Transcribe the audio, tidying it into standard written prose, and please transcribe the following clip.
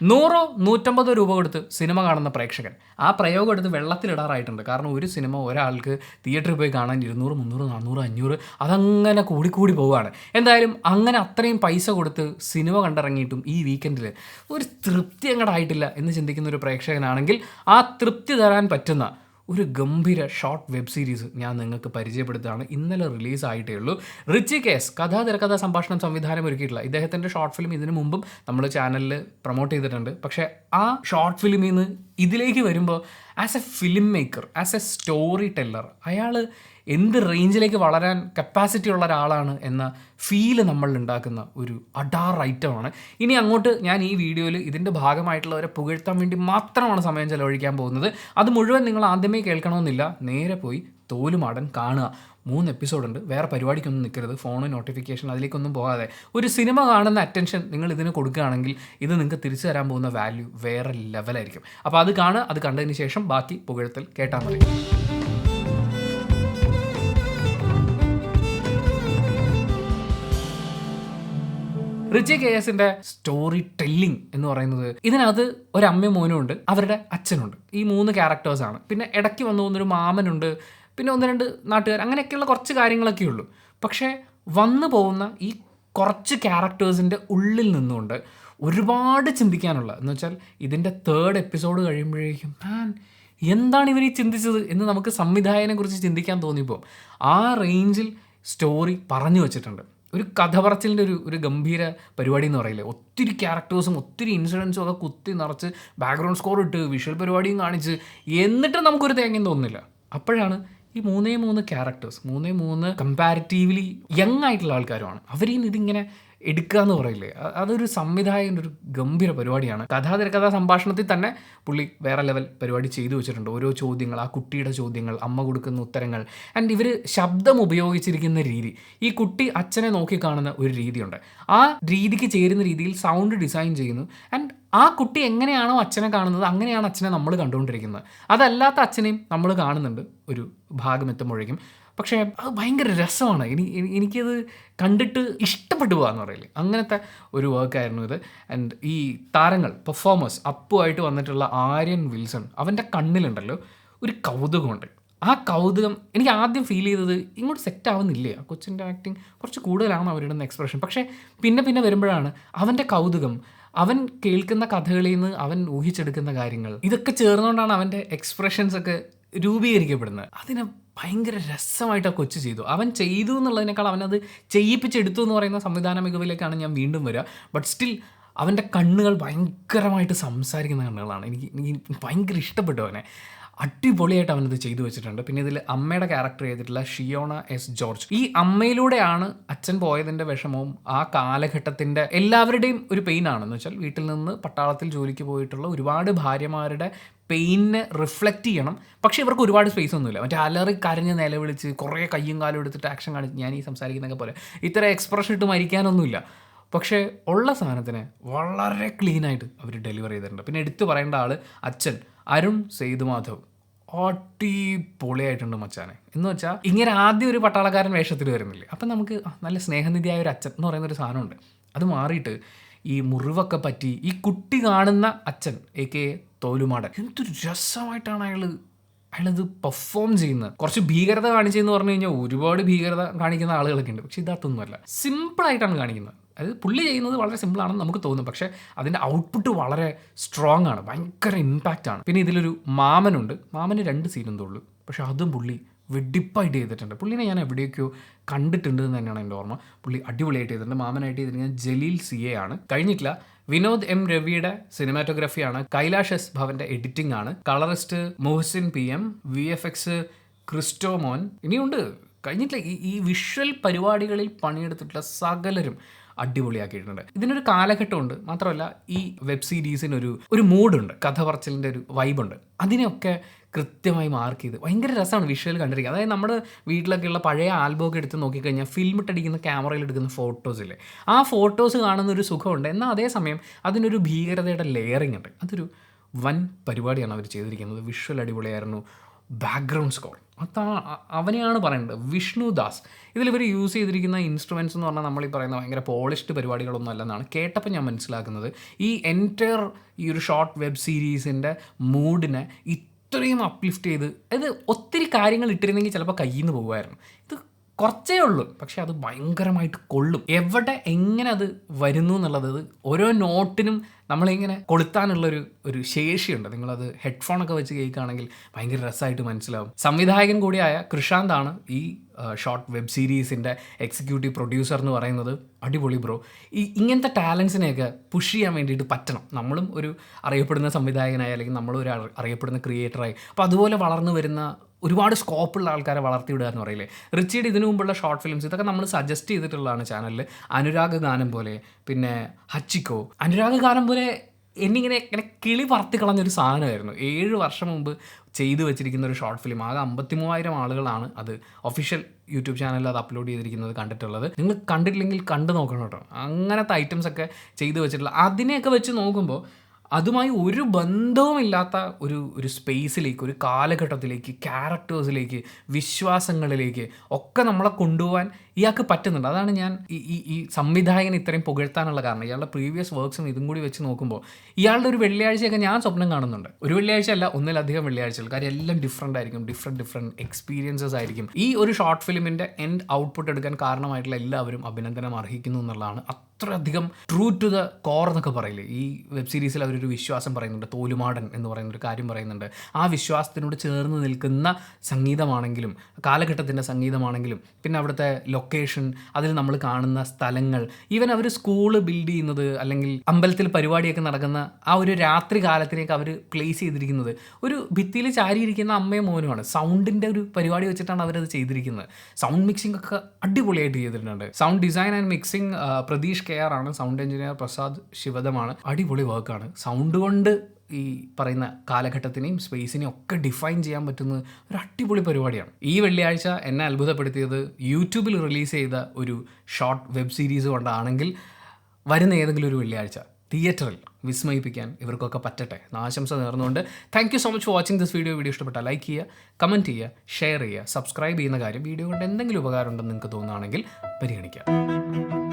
100-150 കൊടുത്ത് സിനിമ കാണുന്ന പ്രേക്ഷകൻ ആ പ്രയോഗം എടുത്ത് വെള്ളത്തിലിടാറായിട്ടുണ്ട്. കാരണം ഒരു സിനിമ ഒരാൾക്ക് തിയേറ്ററിൽ പോയി കാണാൻ 200, 300, 400, 500 അതങ്ങനെ കൂടിക്കൂടി പോവുകയാണ്. എന്തായാലും അങ്ങനെ അത്രയും പൈസ കൊടുത്ത് സിനിമ കണ്ടിറങ്ങിയിട്ടും ഈ വീക്കെൻഡിൽ ഒരു തൃപ്തി അങ്ങോട്ടായിട്ടില്ല എന്ന് ചിന്തിക്കുന്ന ഒരു പ്രേക്ഷകനാണെങ്കിൽ ആ തൃപ്തി തരാൻ പറ്റുന്ന ഒരു ഗംഭീര ഷോർട്ട് വെബ് സീരീസ് ഞാൻ നിങ്ങൾക്ക് പരിചയപ്പെടുത്തുകയാണ്. ഇന്നലെ റിലീസായിട്ടേ ഉള്ളൂ. റിച്ചി കേസ് തിരക്കഥ സംഭാഷണം സംവിധാനം ഒരുക്കിയിട്ടുള്ള ഇദ്ദേഹത്തിൻ്റെ ഷോർട്ട് ഫിലിം ഇതിനു മുമ്പും നമ്മൾ ചാനലിൽ പ്രൊമോട്ട് ചെയ്തിട്ടുണ്ട്. പക്ഷേ ആ ഷോർട്ട് ഫിലിമിൽ നിന്ന് ഇതിലേക്ക് വരുമ്പോൾ as A film maker, as A story teller, അയാൾ എന്ത് റേഞ്ചിലേക്ക് വളരാൻ കപ്പാസിറ്റി ഉള്ള ഒരാളാണ് എന്ന ഫീല് നമ്മൾ ഉണ്ടാക്കുന്ന ഒരു അഡാർ ഐറ്റമാണ്. ഇനി അങ്ങോട്ട് ഞാൻ ഈ വീഡിയോയിൽ ഇതിൻ്റെ ഭാഗമായിട്ടുള്ളവരെ പുകഴ്ത്താൻ വേണ്ടി മാത്രമാണ് സമയം ചെലവഴിക്കാൻ പോകുന്നത്. അത് മുഴുവൻ നിങ്ങൾ ആദ്യമേ കേൾക്കണമെന്നില്ല. നേരെ പോയി തോലുമാടൻ കാണുക. 3 എപ്പിസോഡുണ്ട്. വേറെ പരിപാടിക്കൊന്നും നിൽക്കരുത്. ഫോണ് നോട്ടിഫിക്കേഷൻ അതിലേക്കൊന്നും പോകാതെ ഒരു സിനിമ കാണുന്ന അറ്റൻഷൻ നിങ്ങൾ ഇതിന് കൊടുക്കുകയാണെങ്കിൽ ഇത് നിങ്ങൾക്ക് തിരിച്ചു തരാൻ പോകുന്ന വാല്യൂ വേറെ ലെവലായിരിക്കും. അപ്പോൾ അത് കാണുക. അത് കണ്ടതിന് ശേഷം ബാക്കി പുകഴ്ത്തൽ കേട്ടാൽ മതി. റിച്ചി KSന്റെ സ്റ്റോറി ടെല്ലിംഗ് എന്ന് പറയുന്നത്, ഇതിനകത്ത് ഒരമ്മയും മോനും ഉണ്ട്, അവരുടെ അച്ഛനുണ്ട്. ഈ 3 ക്യാരക്ടേഴ്സാണ്. പിന്നെ ഇടയ്ക്ക് വന്നു പോകുന്നൊരു മാമനുണ്ട്, പിന്നെ 1-2 നാട്ടുകാർ, അങ്ങനെയൊക്കെയുള്ള കുറച്ച് കാര്യങ്ങളൊക്കെ ഉള്ളൂ. പക്ഷേ വന്നു പോകുന്ന ഈ കുറച്ച് ക്യാരക്ടേഴ്സിൻ്റെ ഉള്ളിൽ നിന്നുകൊണ്ട് ഒരുപാട് ചിന്തിക്കാനുള്ള, എന്ന് വെച്ചാൽ ഇതിൻ്റെ 3rd എപ്പിസോഡ് കഴിയുമ്പോഴേക്കും എന്താണ് ഇവർ ഈ ചിന്തിച്ചത് എന്ന് നമുക്ക് സംവിധായകനെ കുറിച്ച് ചിന്തിക്കാൻ തോന്നിയപ്പോൾ ആ റേഞ്ചിൽ സ്റ്റോറി പറഞ്ഞു വച്ചിട്ടുണ്ട്. ഒരു കഥ പറച്ചിലിൻ്റെ ഒരു ഗംഭീര പരിപാടി എന്ന് പറയില്ലേ. ഒത്തിരി ക്യാരക്ടേഴ്സും ഒത്തിരി ഇൻസിഡൻസും ഒക്കെ കുത്തി നിറച്ച് ബാക്ക്ഗ്രൗണ്ട് സ്കോർ ഇട്ട് വിഷ്വൽ പരിപാടിയും കാണിച്ച് എന്നിട്ട് നമുക്കൊരു തേങ്ങയും തോന്നുന്നില്ല. അപ്പോഴാണ് ഈ 3 ക്യാരക്ടേഴ്സ് 3 കമ്പാരിറ്റീവ്ലി യങ് ആയിട്ടുള്ള ആൾക്കാരുമാണ്. അവരിൽ ഇതിങ്ങനെ എടുക്കുക എന്ന് പറയില്ലേ, അതൊരു സംവിധായകൻ്റെ ഒരു ഗംഭീര പരിപാടിയാണ്. തിരക്കഥാ സംഭാഷണത്തിൽ തന്നെ പുള്ളി വേറെ ലെവൽ പരിപാടി ചെയ്തു വെച്ചിട്ടുണ്ട്. ഓരോ ചോദ്യങ്ങൾ, ആ കുട്ടിയുടെ ചോദ്യങ്ങൾ, അമ്മ കൊടുക്കുന്ന ഉത്തരങ്ങൾ, ആൻഡ് ഇവർ ശബ്ദം ഉപയോഗിച്ചിരിക്കുന്ന രീതി, ഈ കുട്ടി അച്ഛനെ നോക്കിക്കാണുന്ന ഒരു രീതിയുണ്ട്. ആ രീതിക്ക് ചേരുന്ന രീതിയിൽ സൗണ്ട് ഡിസൈൻ ചെയ്യുന്നു. ആൻഡ് ആ കുട്ടി എങ്ങനെയാണോ അച്ഛനെ കാണുന്നത് അങ്ങനെയാണ് അച്ഛനെ നമ്മൾ കണ്ടുകൊണ്ടിരിക്കുന്നത്. അതല്ലാത്ത അച്ഛനെയും നമ്മൾ കാണുന്നുണ്ട് ഒരു ഭാഗം എത്തുമ്പോഴേക്കും. പക്ഷേ അത് ഭയങ്കര രസമാണ്. എനിക്കത് കണ്ടിട്ട് ഇഷ്ടപ്പെട്ടു പോകാന്ന് പറയില്ലേ, അങ്ങനത്തെ ഒരു വർക്കായിരുന്നു ഇത്. ആൻഡ് ഈ താരങ്ങൾ, പെർഫോമേഴ്സ്, അപ്പുമായിട്ട് വന്നിട്ടുള്ള ആര്യൻ വിൽസൺ, അവൻ്റെ കണ്ണിലുണ്ടല്ലോ ഒരു കൗതുകമുണ്ട്. ആ കൗതുകം എനിക്ക് ആദ്യം ഫീൽ ചെയ്തത് ഇങ്ങോട്ട് സെറ്റ് ആവുന്നില്ലേ, ആ കൊച്ചിൻ്റെ ആക്ടിങ് കുറച്ച് കൂടുതലാണ് അവരിടുന്ന എക്സ്പ്രഷൻ. പക്ഷേ പിന്നെ വരുമ്പോഴാണ് അവൻ്റെ കൗതുകം, അവൻ കേൾക്കുന്ന കഥകളിൽ നിന്ന് അവൻ ഊഹിച്ചെടുക്കുന്ന കാര്യങ്ങൾ, ഇതൊക്കെ ചേർന്നുകൊണ്ടാണ് അവൻ്റെ എക്സ്പ്രഷൻസ് ഒക്കെ രൂപീകരിക്കപ്പെടുന്നത്. അതിനെ ഭയങ്കര രസമായിട്ട് ആ കൊച്ചു ചെയ്തു. അവൻ ചെയ്തു എന്നുള്ളതിനേക്കാൾ അവനത് ചെയ്യിപ്പിച്ചെടുത്തു എന്ന് പറയുന്ന സംവിധാന മികവിലേക്കാണ് ഞാൻ വീണ്ടും വരിക. ബട്ട് സ്റ്റിൽ അവൻ്റെ കണ്ണുകൾ ഭയങ്കരമായിട്ട് സംസാരിക്കുന്ന കണ്ണുകളാണ്. എനിക്ക് ഭയങ്കര ഇഷ്ടപ്പെട്ടു അവനെ. അടിപൊളിയായിട്ട് അവനത് ചെയ്തു വെച്ചിട്ടുണ്ട്. പിന്നെ ഇതിൽ അമ്മയുടെ ക്യാരക്ടർ ചെയ്തിട്ടുള്ള ഷിയോണ എസ് ജോർജ്, ഈ അമ്മയിലൂടെയാണ് അച്ഛൻ പോയതിൻ്റെ വിഷമവും ആ കാലഘട്ടത്തിൻ്റെ എല്ലാവരുടെയും ഒരു പെയിനാണെന്ന് വെച്ചാൽ വീട്ടിൽ നിന്ന് പട്ടാളത്തിൽ ജോലിക്ക് പോയിട്ടുള്ള ഒരുപാട് ഭാര്യമാരുടെ പെയിനെ റിഫ്ലക്റ്റ് ചെയ്യണം. പക്ഷേ ഇവർക്ക് ഒരുപാട് സ്പേസ് ഒന്നുമില്ല. മറ്റേ അലറി കരഞ്ഞ് നിലവിളിച്ച് കുറേ കയ്യും കാലും എടുത്തിട്ട് ആക്ഷൻ കാണിച്ച് ഞാൻ ഈ സംസാരിക്കുന്നതൊക്കെ പോലെ ഇത്ര എക്സ്പ്രഷൻ ഇട്ട് മരിക്കാനൊന്നുമില്ല. പക്ഷേ ഉള്ള സാധനത്തിന് വളരെ ക്ലീനായിട്ട് അവർ ഡെലിവർ ചെയ്തിട്ടുണ്ട്. പിന്നെ എടുത്തു പറയേണ്ട ആൾ അച്ഛൻ അരുൺ സേതുമാധവ്, അടിപൊളിയായിട്ടുണ്ട് മച്ചാനെ. എന്ന് വെച്ചാൽ ഇങ്ങനെ ആദ്യം ഒരു പട്ടാളക്കാരൻ വേഷത്തിൽ വരുന്നില്ലേ, അപ്പം നമുക്ക് നല്ല സ്നേഹനിധിയായ ഒരു അച്ഛൻ എന്ന് പറയുന്നൊരു സാധനമുണ്ട്. അത് മാറിയിട്ട് ഈ മുറിവൊക്കെ പറ്റി ഈ കുട്ടി കാണുന്ന അച്ഛൻ AKA തോലുമാടൻ, എന്തൊരു രസമായിട്ടാണ് അയാളത് പെർഫോം ചെയ്യുന്നത്. കുറച്ച് ഭീകരത കാണിച്ചെന്ന് പറഞ്ഞു കഴിഞ്ഞാൽ ഒരുപാട് ഭീകരത കാണിക്കുന്ന ആളുകളൊക്കെ ഉണ്ട്. പക്ഷേ ഇതൊന്നുമല്ല, സിമ്പിളായിട്ടാണ് കാണിക്കുന്നത്. അത് പുള്ളി ചെയ്യുന്നത് വളരെ സിമ്പിളാണെന്ന് നമുക്ക് തോന്നും, പക്ഷേ അതിൻ്റെ ഔട്ട്പുട്ട് വളരെ സ്ട്രോങ് ആണ്, ഭയങ്കര ഇമ്പാക്റ്റ് ആണ്. പിന്നെ ഇതിലൊരു മാമനുണ്ട്. മാമന് 2 സീൻ എന്തോള്ളൂ, പക്ഷേ അതും പുള്ളി വെടിപ്പായിട്ട് ചെയ്തിട്ടുണ്ട്. പുള്ളിനെ ഞാൻ എവിടെയൊക്കെയോ കണ്ടിട്ടുണ്ട് എന്ന് തന്നെയാണ് എൻ്റെ ഓർമ്മ. പുള്ളി അടിപൊളിയായിട്ട് ചെയ്തിട്ടുണ്ട്. മാമനായിട്ട് ചെയ്തിരിക്കുന്നത് ജലീൽ CA ആണ്. കഴിഞ്ഞിട്ടില്ല വിനോദ് M രവിയുടെ സിനിമാറ്റോഗ്രഫിയാണ്. കൈലാഷ് S ഭവൻ്റെ എഡിറ്റിംഗ് ആണ്. Colourist Muhsin PM, VFX ക്രിസ്റ്റോമോൻ. ഇനിയുണ്ട്, കഴിഞ്ഞിട്ടില്ല. ഈ വിഷ്വൽ പരിപാടികളിൽ പണിയെടുത്തിട്ടുള്ള സകലരും അടിപൊളിയാക്കിയിട്ടുണ്ട്. ഇതിനൊരു കാലഘട്ടമുണ്ട്. മാത്രമല്ല ഈ വെബ് സീരീസിനൊരു മൂഡുണ്ട്, കഥ പറച്ചിലിൻ്റെ ഒരു വൈബുണ്ട്. അതിനെയൊക്കെ കൃത്യമായി മാർക്ക് ചെയ്ത് ഭയങ്കര രസമാണ് വിഷ്വൽ കണ്ടിരിക്കുക. അതായത് നമ്മുടെ വീട്ടിലൊക്കെയുള്ള പഴയ ആൽബമൊക്കെ എടുത്ത് നോക്കിക്കഴിഞ്ഞാൽ ഫിലിമിട്ടടിക്കുന്ന ക്യാമറയിൽ എടുക്കുന്ന ഫോട്ടോസില്ലേ, ആ ഫോട്ടോസ് കാണുന്നൊരു സുഖമുണ്ട്. എന്നാൽ അതേസമയം അതിനൊരു ഭീകരതയുടെ ലെയറിങ് ഉണ്ട്. അതൊരു വൻ പരിപാടിയാണ് അവർ ചെയ്തിരിക്കുന്നത്. വിഷ്വൽ അടിപൊളിയായിരുന്നു. ബാക്ക്ഗ്രൗണ്ട് സ്കോർ അവനെയാണ് പറയുന്നത്, വിഷ്ണുദാസ്. ഇതിലിവർ യൂസ് ചെയ്തിരിക്കുന്ന ഇൻസ്ട്രുമെൻറ്റ്സ് എന്ന് പറഞ്ഞാൽ നമ്മൾ ഈ പറയുന്ന ഭയങ്കര പോളിഷ്ഡ് പരിപാടികളൊന്നും അല്ലെന്നാണ് കേട്ടപ്പോൾ ഞാൻ മനസ്സിലാക്കുന്നത്. ഈ എൻറ്റയർ ഈ ഒരു ഷോർട്ട് വെബ് സീരീസിൻ്റെ മൂഡിനെ ഇത്രയും അപ്ലിഫ്റ്റ് ചെയ്ത്, അത് ഒത്തിരി കാര്യങ്ങൾ ഇട്ടിരുന്നെങ്കിൽ ചിലപ്പോൾ കയ്യിൽ നിന്ന് പോകുമായിരുന്നു. ഇത് കുറച്ചേ ഉള്ളൂ, പക്ഷെ അത് ഭയങ്കരമായിട്ട് കൊള്ളും. എവിടെ എങ്ങനെ അത് വരുന്നു എന്നുള്ളത് ഓരോ നോട്ടിനും നമ്മളിങ്ങനെ കൊളുത്താനുള്ളൊരു ശേഷിയുണ്ട്. നിങ്ങളത് ഹെഡ്ഫോണൊക്കെ വെച്ച് കേൾക്കുകയാണെങ്കിൽ ഭയങ്കര രസമായിട്ട് മനസ്സിലാവും. സംവിധായകൻ കൂടിയായ കൃഷാന്താണ് ഈ ഷോർട്ട് വെബ് സീരീസിൻ്റെ എക്സിക്യൂട്ടീവ് പ്രൊഡ്യൂസർ എന്ന് പറയുന്നത്. അടിപൊളി ബ്രോ. ഇങ്ങനത്തെ ടാലൻസിനെയൊക്കെ പുഷ് ചെയ്യാൻ വേണ്ടിയിട്ട് പറ്റണം. നമ്മളും ഒരു അറിയപ്പെടുന്ന സംവിധായകനായി, അല്ലെങ്കിൽ നമ്മളൊരു അറിയപ്പെടുന്ന ക്രിയേറ്ററായി, അപ്പോൾ അതുപോലെ വളർന്നു വരുന്ന ഒരുപാട് സ്കോപ്പുള്ള ആൾക്കാരെ വളർത്തിവിടുക എന്ന് പറയില്ലേ. റിച്ചിയുടെ ഇതിനു മുമ്പുള്ള ഷോർട്ട് ഫിലിംസ് ഇതൊക്കെ നമ്മൾ സജസ്റ്റ് ചെയ്തിട്ടുള്ളതാണ് ചാനലിൽ. അനുരാഗ് ഗാനം പോലെ, പിന്നെ ഹച്ചിക്കോ. അനുരാഗ് ഗാനം പോലെ എന്നിങ്ങനെ കിളി പറത്തി കളഞ്ഞൊരു സാധനമായിരുന്നു. 7 വർഷം മുമ്പ് ചെയ്തു വെച്ചിരിക്കുന്ന ഒരു ഷോർട്ട് ഫിലിം. ആകെ 53,000 ആളുകളാണ് അത് ഒഫീഷ്യൽ യൂട്യൂബ് ചാനലിൽ അത് അപ്ലോഡ് ചെയ്തിരിക്കുന്നത് കണ്ടിട്ടുള്ളത്. നിങ്ങൾ കണ്ടിട്ടില്ലെങ്കിൽ കണ്ടു നോക്കണം കേട്ടോ. അങ്ങനത്തെ ഐറ്റംസൊക്കെ ചെയ്തു വെച്ചിട്ടുള്ള അതിനെയൊക്കെ വെച്ച് നോക്കുമ്പോൾ അതുമായി ഒരു ബന്ധവുമില്ലാത്ത ഒരു സ്പേസിലേക്ക്, ഒരു കാലഘട്ടത്തിലേക്ക്, ക്യാരക്ടേഴ്സിലേക്ക്, വിശ്വാസങ്ങളിലേക്ക് ഒക്കെ നമ്മളെ കൊണ്ടുപോകാൻ ഇയാൾക്ക് പറ്റുന്നുണ്ട്. അതാണ് ഞാൻ ഈ സംവിധായകൻ ഇത്രയും പുകഴ്ത്താനുള്ള കാരണം. ഇയാളുടെ പ്രീവിയസ് വർക്ക്സും ഇതും കൂടി വെച്ച് നോക്കുമ്പോൾ ഇയാളുടെ ഒരു വെള്ളിയാഴ്ചയൊക്കെ ഞാൻ സ്വപ്നം കാണുന്നുണ്ട്. ഒരു വെള്ളിയാഴ്ച അല്ല, ഒന്നിലധികം വെള്ളിയാഴ്ചകൾ. കാര്യം എല്ലാം ഡിഫറെൻ്റ് ആയിരിക്കും, ഡിഫറെൻറ്റ് എക്സ്പീരിയൻസസ് ആയിരിക്കും. ഈ ഒരു ഷോർട്ട് ഫിലിമിൻ്റെ എൻഡ് ഔട്ട്പുട്ട് എടുക്കാൻ കാരണമായിട്ടുള്ള എല്ലാവരും അഭിനന്ദനം അർഹിക്കുന്നു എന്നുള്ളതാണ്. അത്രയധികം ട്രൂ ടു ദ കോർ എന്നൊക്കെ പറയില്ലേ. ഈ വെബ് സീരീസിൽ അവരൊരു വിശ്വാസം പറയുന്നുണ്ട്, തോലുമാടൻ എന്ന് പറയുന്നൊരു കാര്യം പറയുന്നുണ്ട്. ആ വിശ്വാസത്തിനോട് ചേർന്ന് നിൽക്കുന്ന സംഗീതമാണെങ്കിലും, കാലഘട്ടത്തിൻ്റെ സംഗീതമാണെങ്കിലും, പിന്നെ അവിടുത്തെ ലൊക്കേഷൻ, അതിൽ നമ്മൾ കാണുന്ന സ്ഥലങ്ങൾ, ഈവൻ അവർ സ്കൂള് ബിൽഡ് ചെയ്യുന്നത്, അല്ലെങ്കിൽ അമ്പലത്തിൽ പരിപാടിയൊക്കെ നടക്കുന്ന ആ ഒരു രാത്രി കാലത്തിലേക്ക് അവർ പ്ലേസ് ചെയ്തിരിക്കുന്നത് ഒരു ഭിത്തിയിൽ ചാരിയിരിക്കുന്ന അമ്മയും മോനുമാണ്. സൗണ്ടിൻ്റെ ഒരു പരിപാടി വെച്ചിട്ടാണ് അവരത് ചെയ്തിരിക്കുന്നത്. സൗണ്ട് മിക്സിംഗ് ഒക്കെ അടിപൊളിയായിട്ട് ചെയ്തിട്ടുണ്ട്. Sound design and mixing Pratheesh KR ആണ്. സൗണ്ട് എഞ്ചിനീയർ പ്രസാദ് ശിവദമാണ്. അടിപൊളി വർക്കാണ്. സൗണ്ട് കൊണ്ട് ഈ പറയുന്ന കാലഘട്ടത്തിനെയും സ്പേസിനെയും ഒക്കെ ഡിഫൈൻ ചെയ്യാൻ പറ്റുന്ന ഒരു അടിപൊളി പരിപാടിയാണ്. ഈ വെള്ളിയാഴ്ച എന്നെ അത്ഭുതപ്പെടുത്തിയത് യൂട്യൂബിൽ റിലീസ് ചെയ്ത ഒരു ഷോർട്ട് വെബ് സീരീസ് കൊണ്ടാണെങ്കിൽ വരുന്ന ഏതെങ്കിലും ഒരു വെള്ളിയാഴ്ച തിയേറ്ററിൽ വിസ്മയിപ്പിക്കാൻ ഇവർക്കൊക്കെ പറ്റട്ടെ എന്ന് ആശംസ നേർന്നുകൊണ്ട് thank you so much for watching this video. Video ഇഷ്ടപ്പെട്ടാൽ ലൈക്ക് ചെയ്യുക, കമൻറ്റ് ചെയ്യുക, ഷെയർ ചെയ്യുക, സബ്സ്ക്രൈബ് ചെയ്യുന്ന കാര്യം വീഡിയോ കൊണ്ട് എന്തെങ്കിലും ഉപകാരം ഉണ്ടെന്ന് നിങ്ങൾക്ക് തോന്നുകയാണെങ്കിൽ പരിഗണിക്കുക.